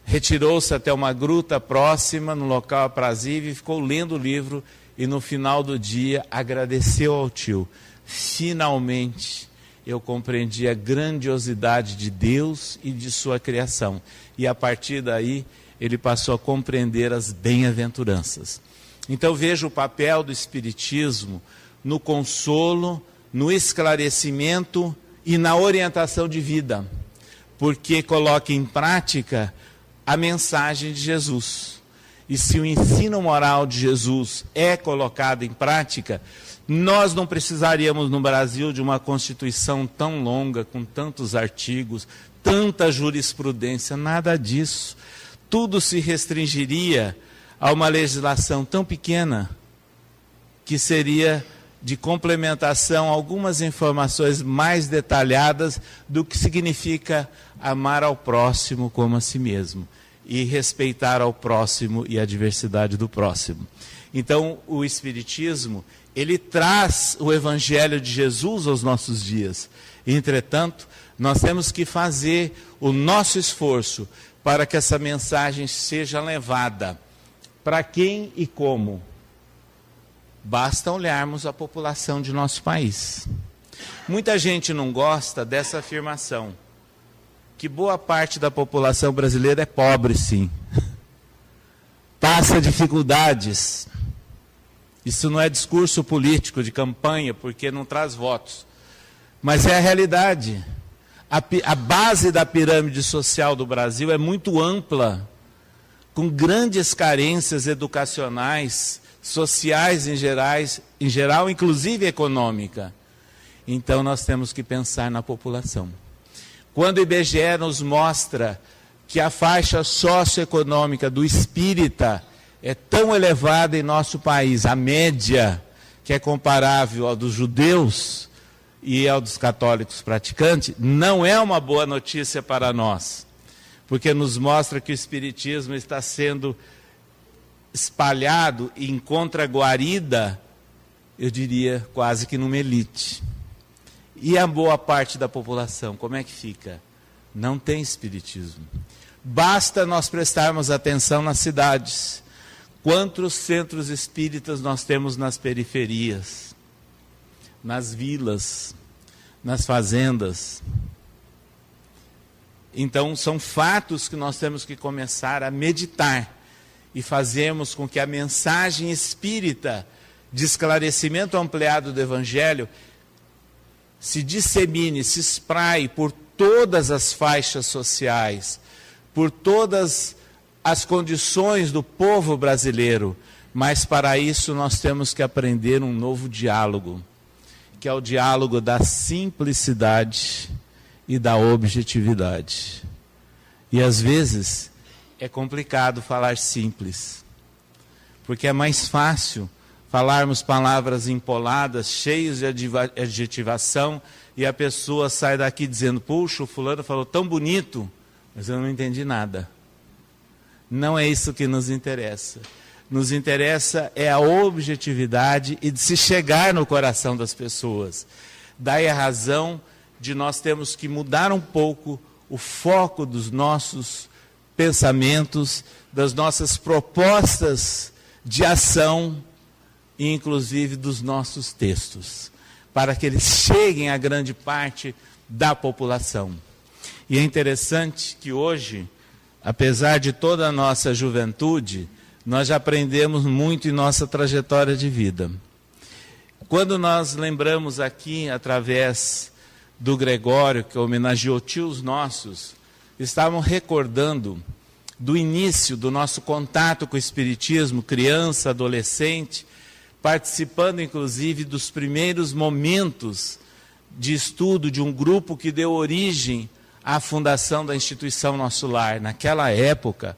Retirou-se até uma gruta próxima, no local aprazível, e ficou lendo o livro, e no final do dia agradeceu ao tio. Finalmente eu compreendi a grandiosidade de Deus e de sua criação. E a partir daí ele passou a compreender as bem-aventuranças. Então veja o papel do Espiritismo no consolo, no esclarecimento e na orientação de vida, porque coloca em prática a mensagem de Jesus. E se o ensino moral de Jesus é colocado em prática, nós não precisaríamos no Brasil de uma Constituição tão longa, com tantos artigos, tanta jurisprudência, nada disso. Tudo se restringiria a uma legislação tão pequena, que seria de complementação a algumas informações mais detalhadas do que significa amar ao próximo como a si mesmo e respeitar ao próximo e a diversidade do próximo. Então, o Espiritismo, ele traz o Evangelho de Jesus aos nossos dias. Entretanto, nós temos que fazer o nosso esforço para que essa mensagem seja levada. Para quem e como? Basta olharmos a população de nosso país. Muita gente não gosta dessa afirmação, que boa parte da população brasileira é pobre, sim. Passa dificuldades. Isso não é discurso político de campanha, porque não traz votos. Mas é a realidade. A base da pirâmide social do Brasil é muito ampla, com grandes carências educacionais, sociais em geral, inclusive econômica. Então nós temos que pensar na população. Quando o IBGE nos mostra que a faixa socioeconômica do espírita é tão elevada em nosso país, a média, que é comparável ao dos judeus e ao dos católicos praticantes, não é uma boa notícia para nós, porque nos mostra que o espiritismo está sendo espalhado e encontra guarida, eu diria, quase que numa elite. E a boa parte da população, como é que fica? Não tem espiritismo. Basta nós prestarmos atenção nas cidades. Quantos centros espíritas nós temos nas periferias, nas vilas, nas fazendas? Então, são fatos que nós temos que começar a meditar e fazermos com que a mensagem espírita de esclarecimento ampliado do Evangelho se dissemine, se espraie por todas as faixas sociais, por todas as condições do povo brasileiro. Mas para isso nós temos que aprender um novo diálogo, que é o diálogo da simplicidade e da objetividade. E às vezes é complicado falar simples, porque é mais fácil falarmos palavras empoladas, cheias de adjetivação, e a pessoa sai daqui dizendo: puxa, o fulano falou tão bonito, mas eu não entendi nada. Não é isso que nos interessa. Nos interessa é a objetividade e de se chegar no coração das pessoas. Daí a razão de nós termos que mudar um pouco o foco dos nossos pensamentos, das nossas propostas de ação, e inclusive dos nossos textos, para que eles cheguem a grande parte da população. E é interessante que hoje, apesar de toda a nossa juventude, nós já aprendemos muito em nossa trajetória de vida. Quando nós lembramos aqui, através do Gregório, que homenageou tios nossos, estavam recordando do início do nosso contato com o Espiritismo, criança, adolescente, participando inclusive dos primeiros momentos de estudo de um grupo que deu origem à fundação da instituição Nosso Lar. Naquela época,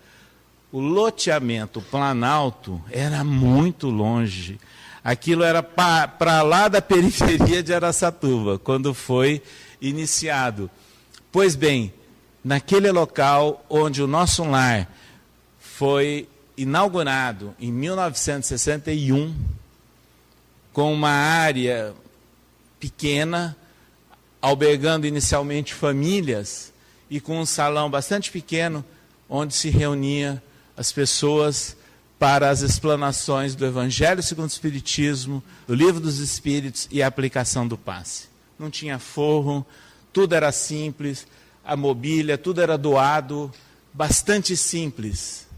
o loteamento Planalto era muito longe. Aquilo era para lá da periferia de Araçatuba, quando foi iniciado. Pois bem, naquele local onde o Nosso Lar foi inaugurado em 1961, com uma área pequena, albergando inicialmente famílias, e com um salão bastante pequeno, onde se reuniam as pessoas para as explanações do Evangelho segundo o Espiritismo, do Livro dos Espíritos e a aplicação do passe. Não tinha forro, tudo era simples, a mobília, tudo era doado, bastante simples.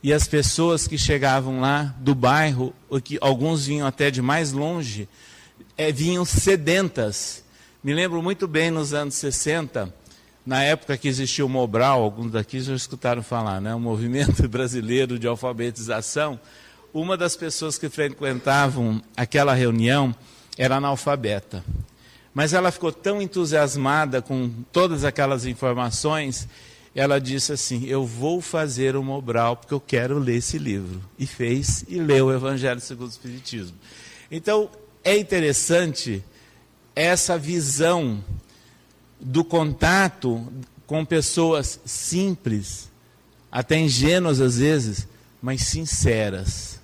E as pessoas que chegavam lá do bairro, que alguns vinham até de mais longe, vinham sedentas. Me lembro muito bem nos anos 60, na época que existia o Mobral, alguns daqui já escutaram falar, né? O Movimento Brasileiro de Alfabetização. Uma das pessoas que frequentavam aquela reunião era analfabeta. Mas ela ficou tão entusiasmada com todas aquelas informações, ela disse assim: eu vou fazer o Mobral porque eu quero ler esse livro. E fez, e leu o Evangelho segundo o Espiritismo. Então, é interessante essa visão do contato com pessoas simples, até ingênuas às vezes, mas sinceras,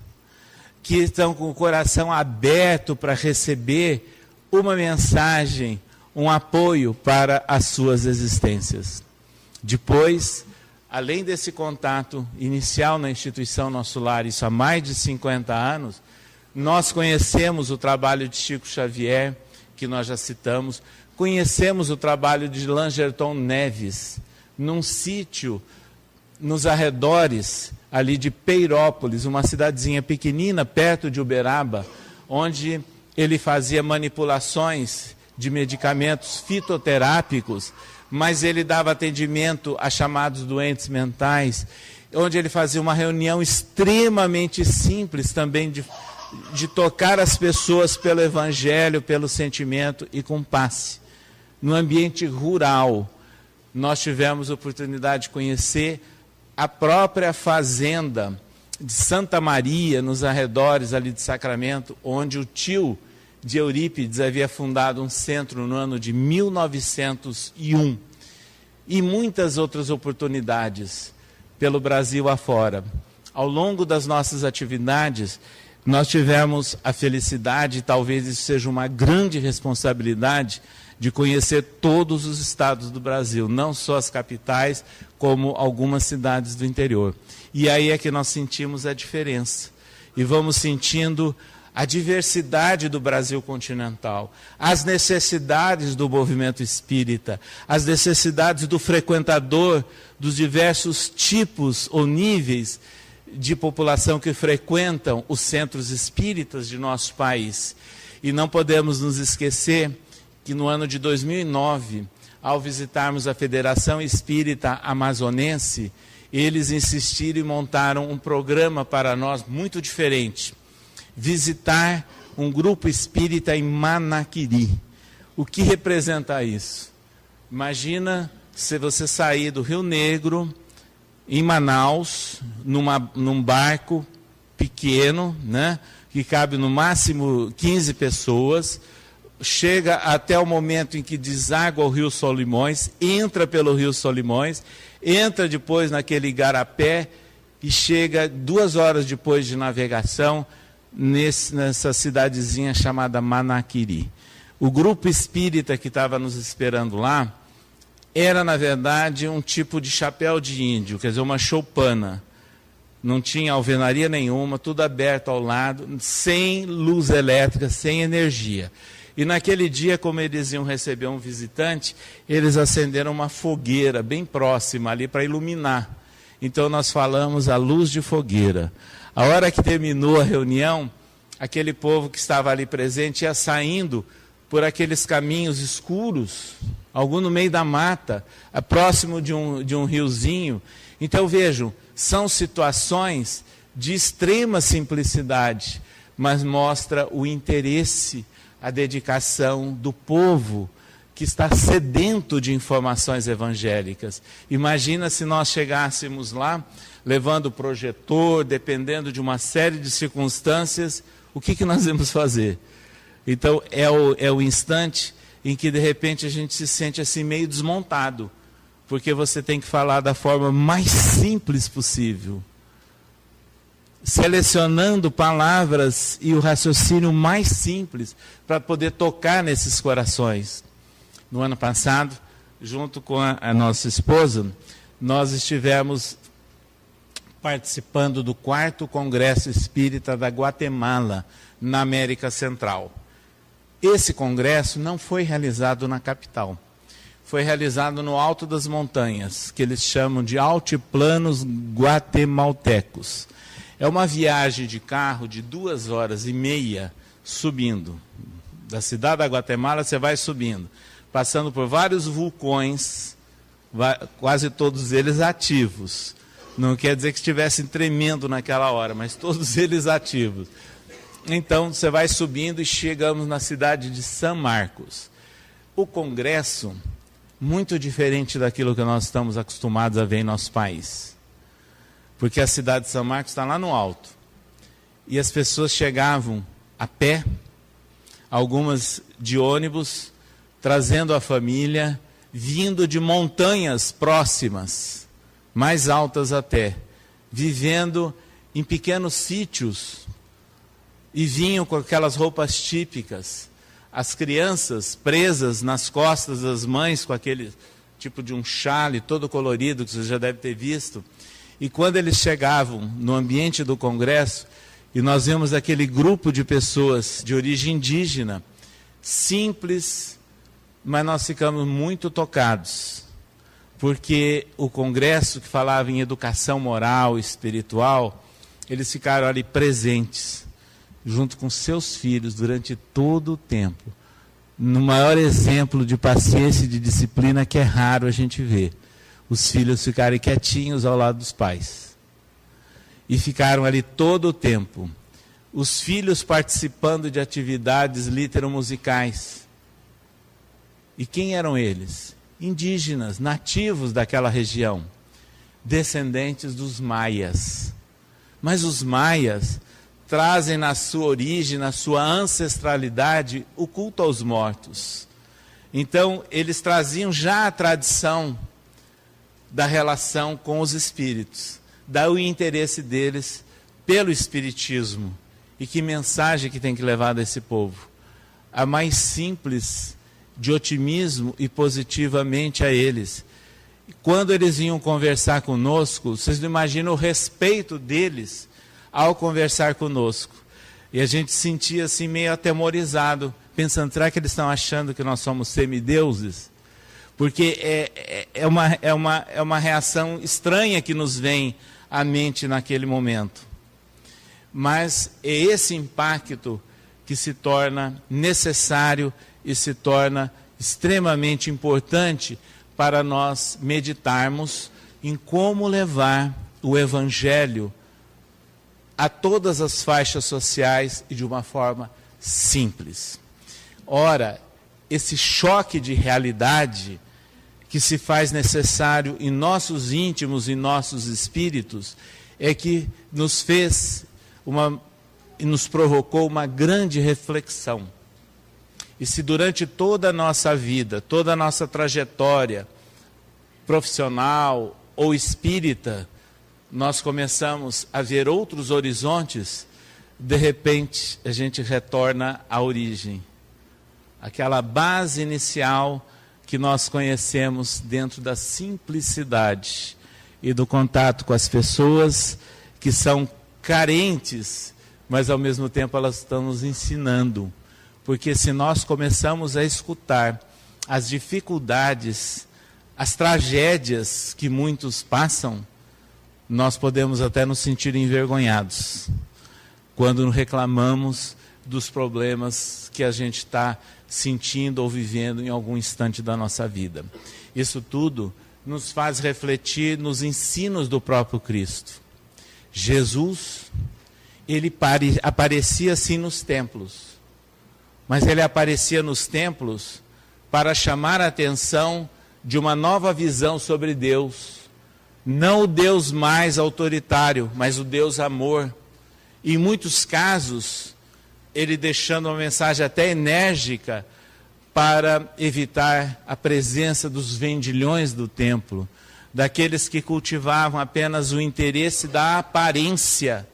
que estão com o coração aberto para receber uma mensagem, um apoio para as suas existências. Depois, além desse contato inicial na instituição Nosso Lar, isso há mais de 50 anos, nós conhecemos o trabalho de Chico Xavier, que nós já citamos, conhecemos o trabalho de Langerton Neves, num sítio nos arredores ali de Peirópolis, uma cidadezinha pequenina perto de Uberaba, onde ele fazia manipulações de medicamentos fitoterápicos, mas ele dava atendimento a chamados doentes mentais, onde ele fazia uma reunião extremamente simples também de tocar as pessoas pelo evangelho, pelo sentimento e com passe. No ambiente rural, nós tivemos a oportunidade de conhecer a própria fazenda de Santa Maria, nos arredores ali de Sacramento, onde o tio de Eurípides havia fundado um centro no ano de 1901. E muitas outras oportunidades pelo Brasil afora. Ao longo das nossas atividades, nós tivemos a felicidade, e talvez isso seja uma grande responsabilidade, de conhecer todos os estados do Brasil, não só as capitais, como algumas cidades do interior. E aí é que nós sentimos a diferença. E vamos sentindo a diversidade do Brasil continental, as necessidades do movimento espírita, as necessidades do frequentador dos diversos tipos ou níveis de população que frequentam os centros espíritas de nosso país. E não podemos nos esquecer que no ano de 2009, ao visitarmos a Federação Espírita Amazonense, eles insistiram e montaram um programa para nós muito diferente. Visitar um grupo espírita em Manaquiri. O que representa isso? Imagina se você sair do Rio Negro, em Manaus, num barco pequeno, né, que cabe no máximo 15 pessoas, chega até o momento em que deságua o Rio Solimões, entra pelo Rio Solimões, entra depois naquele igarapé e chega 2 horas depois de navegação nessa cidadezinha chamada Manaquiri. O grupo espírita que estava nos esperando lá era, na verdade, um tipo de chapéu de índio, quer dizer, uma choupana. Não tinha alvenaria nenhuma, tudo aberto ao lado, sem luz elétrica, sem energia. E naquele dia, como eles iam receber um visitante, eles acenderam uma fogueira bem próxima ali para iluminar. Então nós falamos a luz de fogueira. A hora que terminou a reunião, aquele povo que estava ali presente ia saindo por aqueles caminhos escuros, algum no meio da mata, próximo de um riozinho. Então vejam, são situações de extrema simplicidade, mas mostra o interesse, a dedicação do povo que está sedento de informações evangélicas. Imagina se nós chegássemos lá, levando o projetor, dependendo de uma série de circunstâncias, o que nós íamos fazer? Então, é o instante em que, de repente, a gente se sente assim meio desmontado, porque você tem que falar da forma mais simples possível, selecionando palavras e o raciocínio mais simples para poder tocar nesses corações. No ano passado, junto com a nossa esposa, nós estivemos participando do 4º Congresso Espírita da Guatemala, na América Central. Esse congresso não foi realizado na capital. Foi realizado no alto das montanhas, que eles chamam de altiplanos guatemaltecos. É uma viagem de carro de 2 horas e meia subindo. Da cidade da Guatemala você vai subindo, passando por vários vulcões, quase todos eles ativos. Não quer dizer que estivessem tremendo naquela hora, mas todos eles ativos. Então você vai subindo e chegamos na cidade de São Marcos. O congresso, muito diferente daquilo que nós estamos acostumados a ver em nosso país. Porque a cidade de São Marcos está lá no alto. E as pessoas chegavam a pé, algumas de ônibus, trazendo a família, vindo de montanhas próximas, mais altas até, vivendo em pequenos sítios, e vinham com aquelas roupas típicas, as crianças presas nas costas das mães com aqueles tipo de um chale todo colorido, que você já deve ter visto. E quando eles chegavam no ambiente do congresso, e nós vimos aquele grupo de pessoas de origem indígena, simples, mas nós ficamos muito tocados, porque o congresso que falava em educação moral e espiritual, eles ficaram ali presentes, junto com seus filhos, durante todo o tempo, no maior exemplo de paciência e de disciplina que é raro a gente ver. Os filhos ficarem quietinhos ao lado dos pais. E ficaram ali todo o tempo. Os filhos participando de atividades literomusicais. E quem eram eles? Indígenas, nativos daquela região, descendentes dos maias. Mas os maias trazem na sua origem, na sua ancestralidade, o culto aos mortos. Então, eles traziam já a tradição da relação com os espíritos, daí o interesse deles pelo espiritismo. E que mensagem que tem que levar desse povo? A mais simples de otimismo e positivamente a eles. Quando eles vinham conversar conosco, vocês não imaginam o respeito deles ao conversar conosco. E a gente sentia assim meio atemorizado, pensando, será que eles estão achando que nós somos semideuses? Porque é uma reação estranha que nos vem à mente naquele momento. Mas é esse impacto que se torna necessário e se torna extremamente importante para nós meditarmos em como levar o Evangelho a todas as faixas sociais e de uma forma simples. Ora, esse choque de realidade que se faz necessário em nossos íntimos e nossos espíritos é que nos fez e nos provocou uma grande reflexão. E se durante toda a nossa vida, toda a nossa trajetória profissional ou espírita, nós começamos a ver outros horizontes, de repente a gente retorna à origem. Aquela base inicial que nós conhecemos dentro da simplicidade e do contato com as pessoas que são carentes, mas ao mesmo tempo elas estão nos ensinando. Porque se nós começamos a escutar as dificuldades, as tragédias que muitos passam, nós podemos até nos sentir envergonhados quando reclamamos dos problemas que a gente está sentindo ou vivendo em algum instante da nossa vida. Isso tudo nos faz refletir nos ensinos do próprio Cristo. Jesus, ele aparecia assim nos templos, mas ele aparecia nos templos para chamar a atenção de uma nova visão sobre Deus. Não o Deus mais autoritário, mas o Deus amor. E em muitos casos, ele deixando uma mensagem até enérgica para evitar a presença dos vendilhões do templo, daqueles que cultivavam apenas o interesse da aparência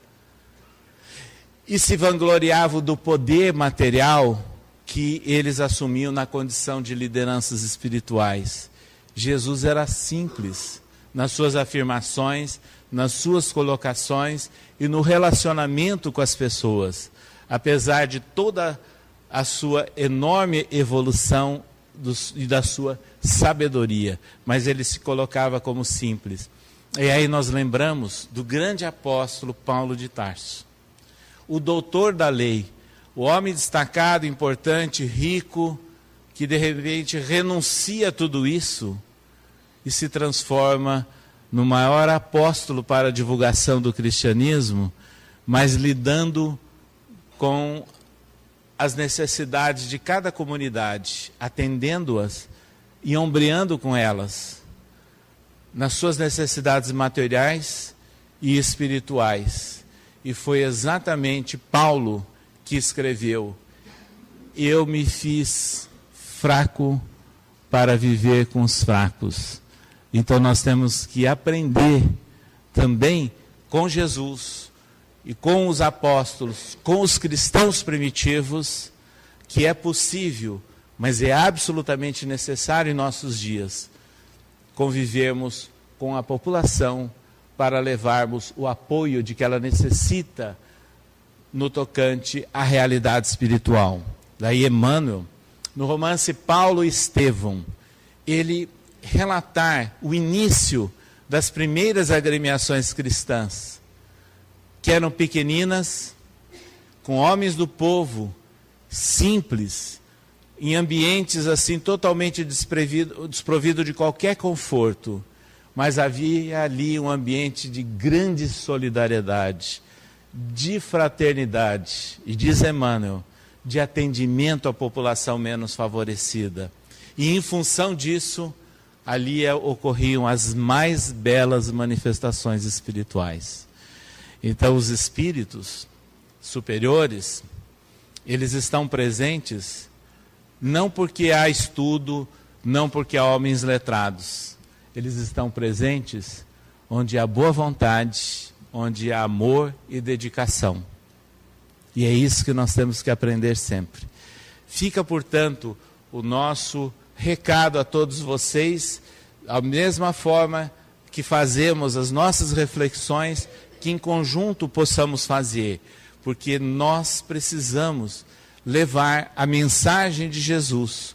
e se vangloriavam do poder material que eles assumiam na condição de lideranças espirituais. Jesus era simples nas suas afirmações, nas suas colocações e no relacionamento com as pessoas, apesar de toda a sua enorme evolução e da sua sabedoria, mas ele se colocava como simples. E aí nós lembramos do grande apóstolo Paulo de Tarso, o doutor da lei, o homem destacado, importante, rico, que de repente renuncia a tudo isso e se transforma no maior apóstolo para a divulgação do cristianismo, mas lidando com as necessidades de cada comunidade, atendendo-as e ombreando com elas, nas suas necessidades materiais e espirituais. E foi exatamente Paulo que escreveu: eu me fiz fraco para viver com os fracos. Então nós temos que aprender também com Jesus e com os apóstolos, com os cristãos primitivos, que é possível, mas é absolutamente necessário em nossos dias, convivermos com a população para levarmos o apoio de que ela necessita no tocante à realidade espiritual. Daí Emmanuel, no romance Paulo e Estevão, ele relatar o início das primeiras agremiações cristãs, que eram pequeninas, com homens do povo, simples, em ambientes assim totalmente desprovido de qualquer conforto, mas havia ali um ambiente de grande solidariedade, de fraternidade, e diz Emmanuel, de atendimento à população menos favorecida. E em função disso, ali ocorriam as mais belas manifestações espirituais. Então os espíritos superiores, eles estão presentes não porque há estudo, não porque há homens letrados. Eles estão presentes onde há boa vontade, onde há amor e dedicação. E é isso que nós temos que aprender sempre. Fica, portanto, o nosso recado a todos vocês, da mesma forma que fazemos as nossas reflexões, que em conjunto possamos fazer, porque nós precisamos levar a mensagem de Jesus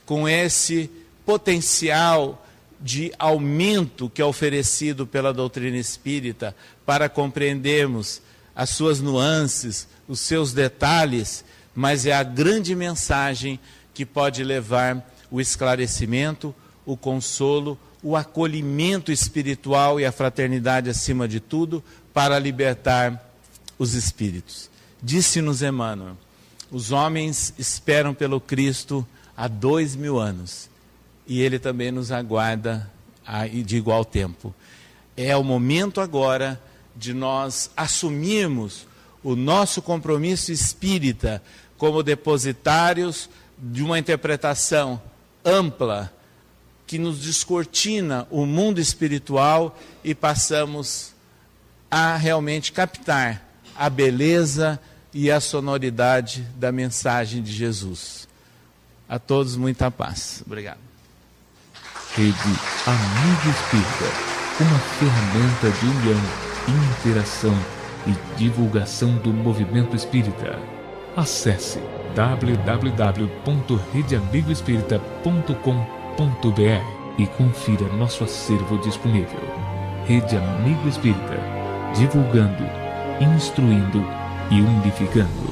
com esse potencial de aumento que é oferecido pela doutrina espírita para compreendermos as suas nuances, os seus detalhes, mas é a grande mensagem que pode levar o esclarecimento, o consolo, o acolhimento espiritual e a fraternidade acima de tudo para libertar os espíritos. Disse-nos Emmanuel, os homens esperam pelo Cristo há 2000 anos e Ele também nos aguarda de igual tempo. É o momento agora de nós assumirmos o nosso compromisso espírita como depositários de uma interpretação ampla que nos descortina o mundo espiritual e passamos a realmente captar a beleza e a sonoridade da mensagem de Jesus. A todos muita paz. Obrigado. Rede Amigo Espírita, uma ferramenta de união, interação e divulgação do movimento espírita. Acesse www.redeamigoespírita.com.br e confira nosso acervo disponível. Rede Amigo Espírita, divulgando, instruindo e unificando.